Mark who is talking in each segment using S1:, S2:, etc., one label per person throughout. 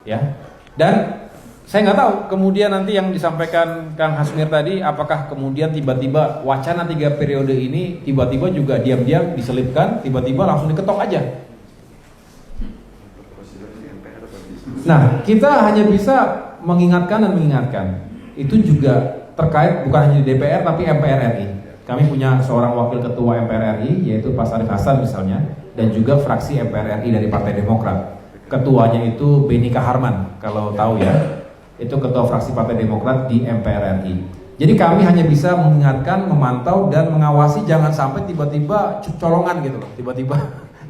S1: ya. Dan saya nggak tahu kemudian nanti yang disampaikan Kang Hasmir tadi, apakah kemudian tiba-tiba wacana 3 periode ini tiba-tiba juga diam-diam diselipkan, tiba-tiba langsung diketok aja. Nah, kita hanya bisa mengingatkan dan mengingatkan. Itu juga terkait bukan hanya di DPR tapi MPR RI. Kami punya seorang wakil ketua MPR RI, yaitu Pak Sarif Hasan misalnya, dan juga fraksi MPR RI dari Partai Demokrat. Ketuanya itu Benika Harman, kalau tahu ya. Itu ketua fraksi Partai Demokrat di MPR RI. Jadi kami hanya bisa mengingatkan, memantau, dan mengawasi jangan sampai tiba-tiba colongan gitu loh. Tiba-tiba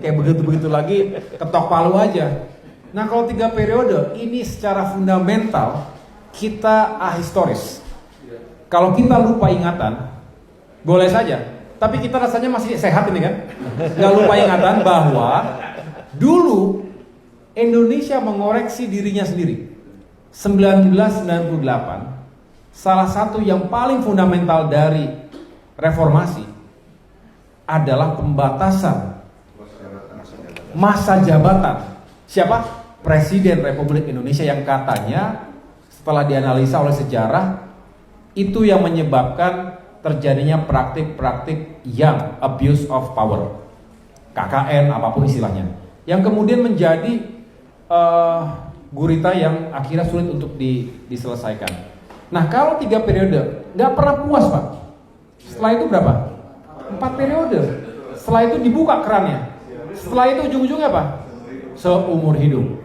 S1: kayak begitu-begitu lagi ketok palu aja. Nah kalau 3 periode ini secara fundamental kita ahistoris. Kalau kita lupa ingatan, boleh saja. Tapi kita rasanya masih sehat ini kan. Gak lupa ingatan bahwa dulu Indonesia mengoreksi dirinya sendiri. 1998, salah satu yang paling fundamental dari reformasi adalah pembatasan masa jabatan. Siapa? Presiden Republik Indonesia, yang katanya setelah dianalisa oleh sejarah itu yang menyebabkan terjadinya praktik-praktik yang abuse of power, KKN apapun istilahnya, yang kemudian menjadi gurita yang akhirnya sulit untuk diselesaikan. Nah kalau 3 periode nggak pernah puas Pak. Setelah itu berapa? 4 periode. Setelah itu dibuka kerannya. Setelah itu ujung-ujungnya apa? Seumur hidup.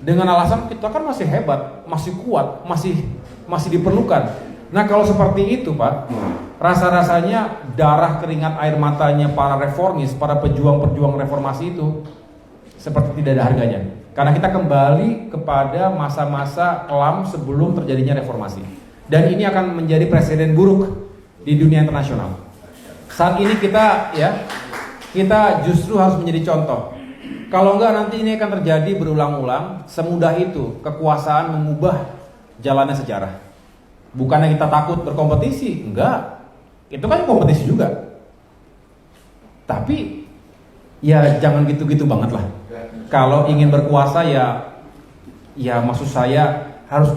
S1: Dengan alasan kita kan masih hebat, masih kuat, masih diperlukan. Nah kalau seperti itu Pak, rasa-rasanya darah, keringat, air matanya para reformis, para pejuang-pejuang reformasi itu seperti tidak ada harganya. Karena kita kembali kepada masa-masa kelam sebelum terjadinya reformasi. Dan ini akan menjadi presiden buruk di dunia internasional. Saat ini kita justru harus menjadi contoh. Kalau enggak nanti ini akan terjadi berulang-ulang. Semudah itu kekuasaan mengubah jalannya sejarah. Bukannya kita takut berkompetisi, enggak. Itu kan kompetisi juga. Tapi ya jangan gitu-gitu banget lah. Kalau ingin berkuasa ya maksud saya harus